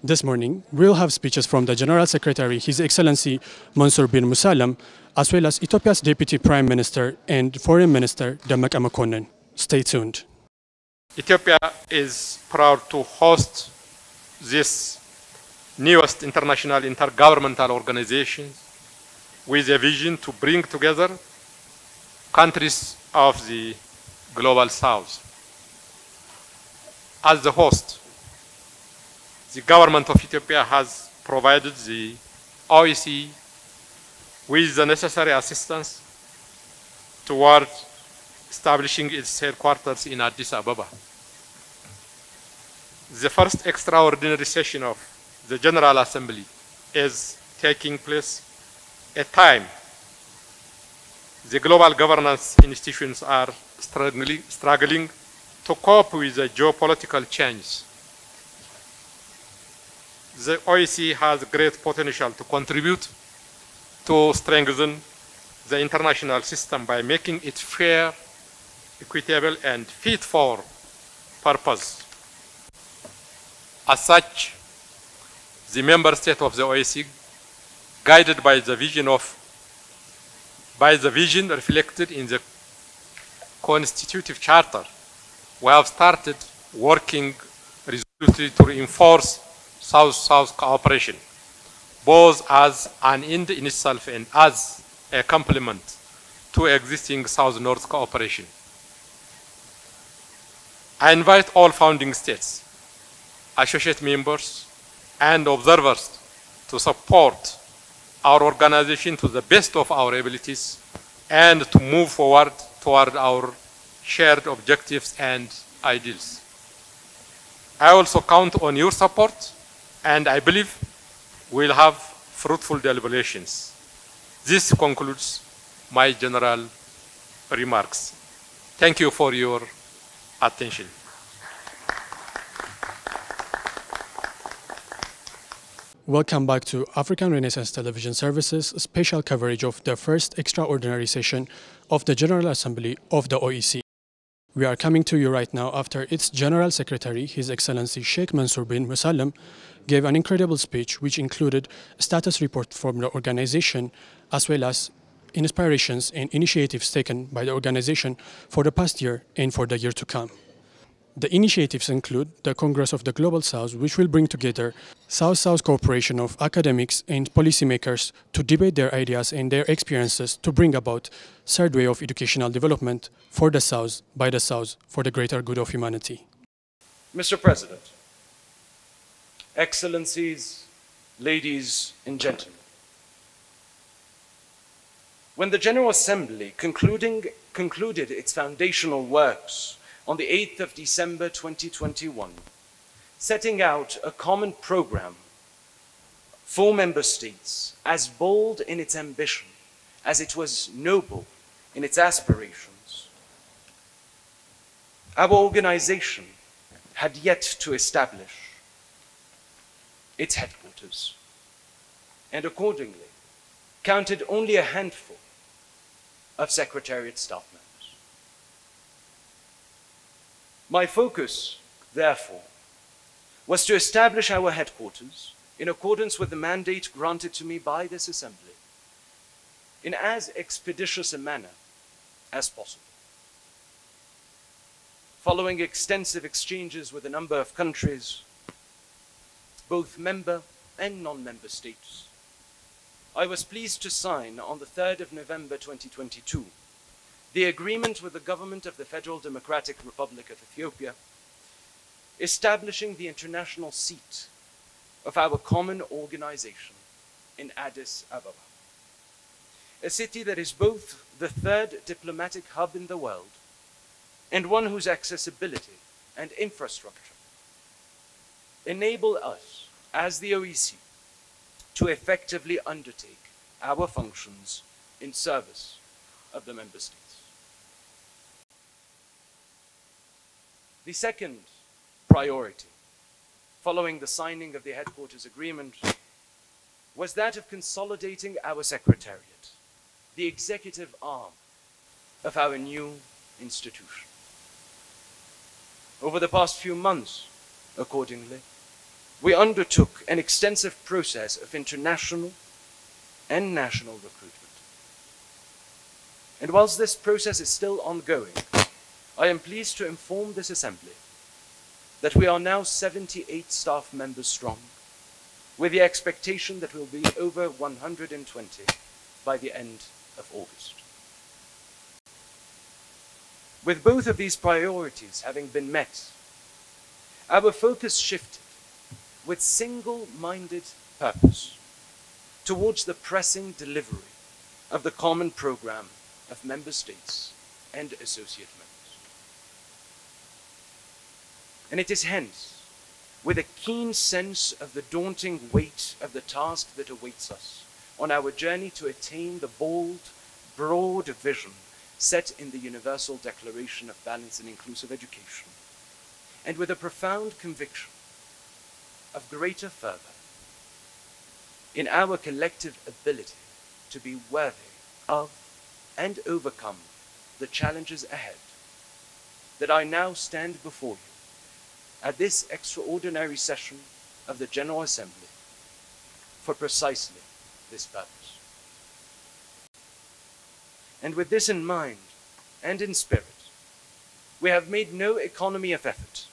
This morning, we'll have speeches from the General Secretary, His Excellency Mansour bin Musallam, as well as Ethiopia's Deputy Prime Minister and Foreign Minister Dammaqe Mokonnin. Stay tuned. Ethiopia is proud to host this newest international intergovernmental organization with a vision to bring together countries of the Global South. As the host, the government of Ethiopia has provided the OEC with the necessary assistance toward establishing its headquarters in Addis Ababa. The first extraordinary session of the General Assembly is taking place at a time the global governance institutions are struggling to cope with the geopolitical change. The OEC has great potential to contribute to strengthen the international system by making it fair, equitable, and fit for purpose. As such, the member state of the OEC, guided by the vision reflected in the constitutive charter, we have started working resolutely to reinforce South-South cooperation, both as an end in itself and as a complement to existing South-North cooperation. I invite all founding states, associate members, and observers to support our organization to the best of our abilities and to move forward toward our shared objectives and ideals. I also count on your support, and I believe we'll have fruitful deliberations. This concludes my general remarks. Thank you for your attention. Welcome back to African Renaissance Television Services' special coverage of the first extraordinary session of the General Assembly of the OEC. We are coming to you right now after its General Secretary, His Excellency Sheikh Mansour bin Musallam, gave an incredible speech which included a status report from the organization as well as inspirations and initiatives taken by the organization for the past year and for the year to come. The initiatives include the Congress of the Global South, which will bring together South-South cooperation of academics and policymakers to debate their ideas and their experiences to bring about third way of educational development for the South, by the South, for the greater good of humanity. Mr. President, Excellencies, ladies and gentlemen, when the General Assembly concluded its foundational works on the 8th of December 2021, setting out a common program for member states as bold in its ambition as it was noble in its aspirations, our organization had yet to establish its headquarters, and accordingly counted only a handful of Secretariat staff members. My focus, therefore, was to establish our headquarters in accordance with the mandate granted to me by this Assembly in as expeditious a manner as possible. Following extensive exchanges with a number of countries, both member and non-member states, I was pleased to sign on the 3rd of November 2022 the agreement with the government of the Federal Democratic Republic of Ethiopia, establishing the international seat of our common organization in Addis Ababa, a city that is both the third diplomatic hub in the world and one whose accessibility and infrastructure enable us, as the OEC, to effectively undertake our functions in service of the member states. The second priority, following the signing of the headquarters agreement, was that of consolidating our secretariat, the executive arm of our new institution. Over the past few months, accordingly, we undertook an extensive process of international and national recruitment. And whilst this process is still ongoing, I am pleased to inform this Assembly that we are now 78 staff members strong, with the expectation that we'll be over 120 by the end of August. With both of these priorities having been met, our focus shifted with single-minded purpose towards the pressing delivery of the common program of member states and associate members. And it is hence with a keen sense of the daunting weight of the task that awaits us on our journey to attain the bold, broad vision set in the Universal Declaration of Balanced and Inclusive Education, and with a profound conviction of greater fervor in our collective ability to be worthy of and overcome the challenges ahead, that I now stand before you at this extraordinary session of the General Assembly for precisely this purpose. And with this in mind and in spirit, we have made no economy of effort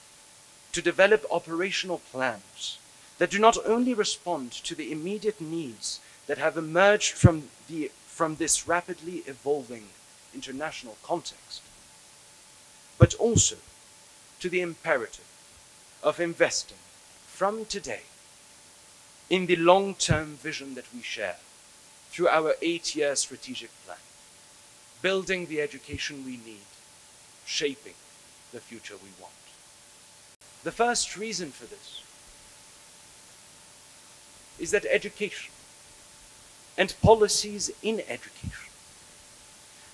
to develop operational plans that do not only respond to the immediate needs that have emerged from this rapidly evolving international context, but also to the imperative of investing from today in the long-term vision that we share through our 8-year strategic plan, building the education we need, shaping the future we want. The first reason for this is that education and policies in education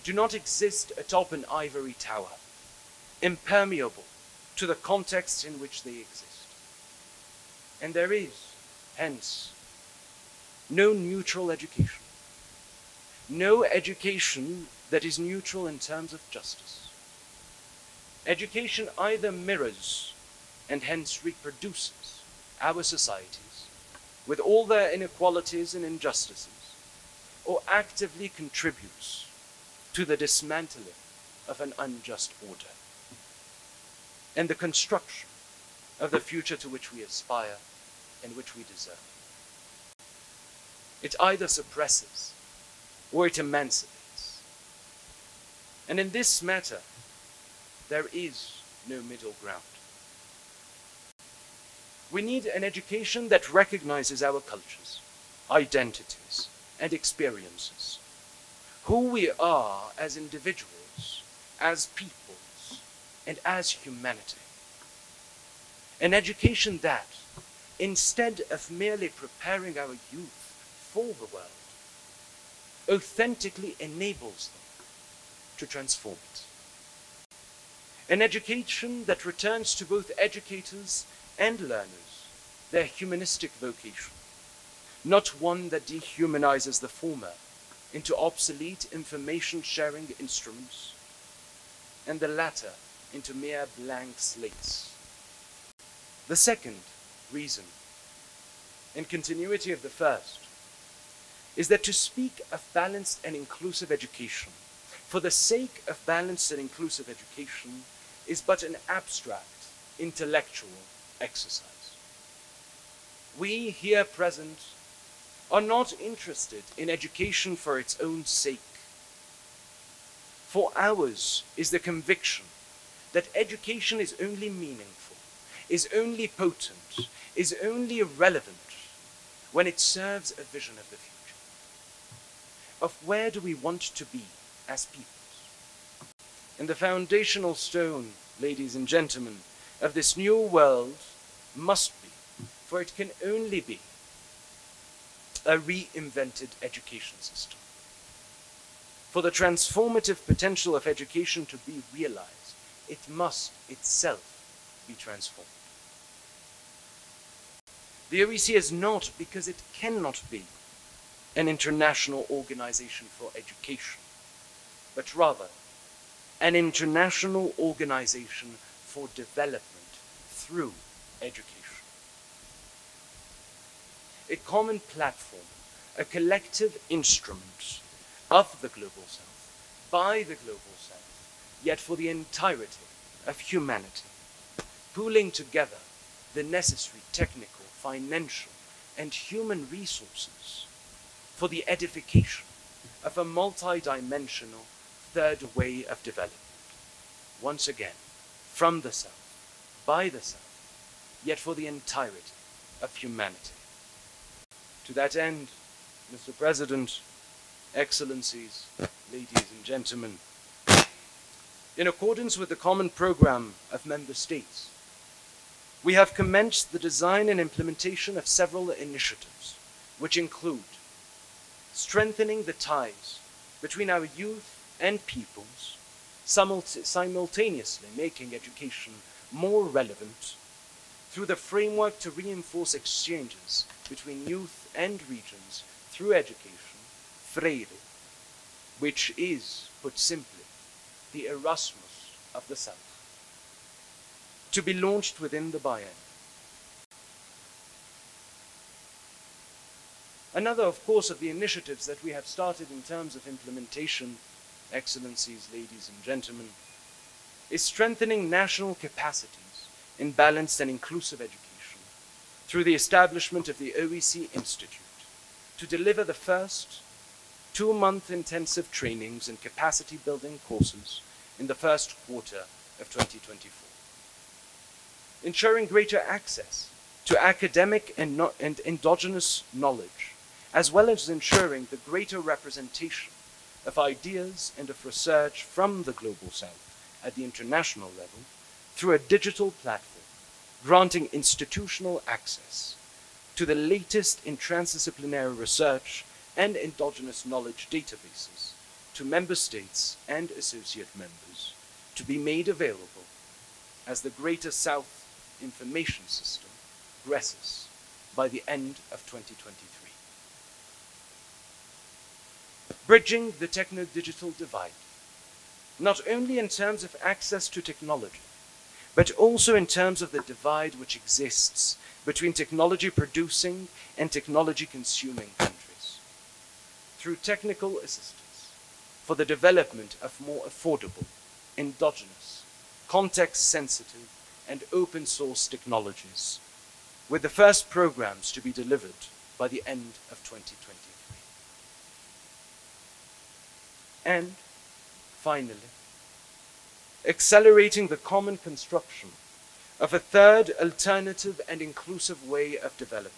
do not exist atop an ivory tower, impermeable to the context in which they exist. And there is, hence, no neutral education. No education that is neutral in terms of justice. Education either mirrors and hence reproduces our societies with all their inequalities and injustices, or actively contributes to the dismantling of an unjust order and the construction of the future to which we aspire and which we deserve. It either suppresses or it emancipates. And in this matter, there is no middle ground. We need an education that recognizes our cultures, identities, and experiences, who we are as individuals, as peoples, and as humanity. An education that, instead of merely preparing our youth for the world, authentically enables them to transform it. An education that returns to both educators and learners their humanistic vocation, not one that dehumanizes the former into obsolete information-sharing instruments, and the latter into mere blank slates. The second reason, in continuity of the first, is that to speak of balanced and inclusive education for the sake of balanced and inclusive education is but an abstract intellectual exercise. We here present are not interested in education for its own sake. For ours is the conviction that education is only meaningful, is only potent, is only relevant when it serves a vision of the future. Of where do we want to be as peoples? And the foundational stone, ladies and gentlemen, of this new world must be, for it can only be, a reinvented education system. For the transformative potential of education to be realized, it must itself be transformed. The OEC is not, because it cannot be, an international organization for education, but rather an international organization for development through education. a common platform, a collective instrument of the global south, by the global south, yet for the entirety of humanity, pooling together the necessary technical, financial, and human resources for the edification of a multi-dimensional third way of development. Once again, from the south, by the south, yet for the entirety of humanity. To that end, Mr. President, Excellencies, ladies and gentlemen, in accordance with the common program of member states, we have commenced the design and implementation of several initiatives, which include strengthening the ties between our youth and peoples, simultaneously making education more relevant through the framework to reinforce exchanges between youth and regions through education, Freire, which is, put simply, the Erasmus of the South, to be launched within the biennium. Another, of course, of the initiatives that we have started in terms of implementation, Excellencies, ladies and gentlemen, is strengthening national capacities in balanced and inclusive education through the establishment of the OEC Institute to deliver the first 2-month intensive trainings and capacity building courses in the first quarter of 2024. Ensuring greater access to academic and endogenous knowledge, as well as ensuring the greater representation of ideas and of research from the global south at the international level through a digital platform, granting institutional access to the latest in transdisciplinary research and endogenous knowledge databases to member states and associate members to be made available as the Greater South Information System progresses by the end of 2023. Bridging the techno-digital divide, not only in terms of access to technology, but also in terms of the divide which exists between technology-producing and technology-consuming countries, through technical assistance for the development of more affordable, endogenous, context-sensitive, and open-source technologies, with the first programs to be delivered by the end of 2023. And, finally, accelerating the common construction of a third alternative and inclusive way of development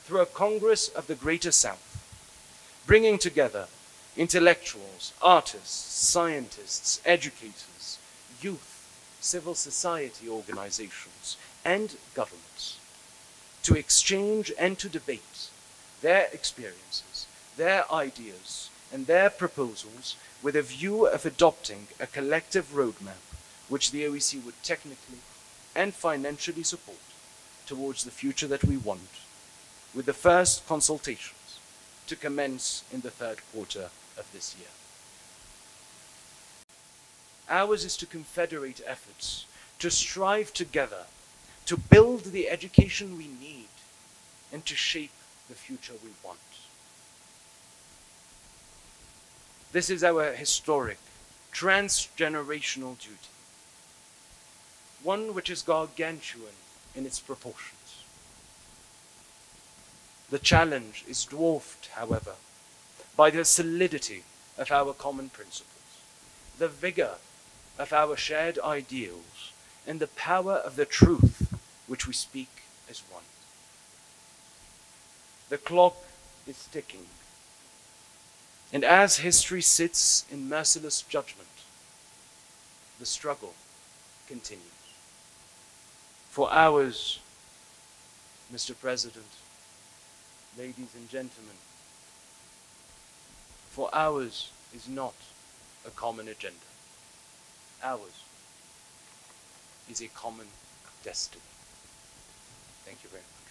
through a Congress of the Greater South, bringing together intellectuals, artists, scientists, educators, youth, civil society organizations, and governments to exchange and to debate their experiences, their ideas, and their proposals with a view of adopting a collective roadmap which the OEC would technically and financially support towards the future that we want, with the first consultations to commence in the third quarter of this year. Ours is to confederate efforts, to strive together, to build the education we need, and to shape the future we want. This is our historic, transgenerational duty, one which is gargantuan in its proportions. The challenge is dwarfed, however, by the solidity of our common principles, the vigor of our shared ideals, and the power of the truth which we speak as one. The clock is ticking, and as history sits in merciless judgment, the struggle continues. For ours, Mr. President, ladies and gentlemen, for ours is not a common agenda. Ours is a common destiny. Thank you very much.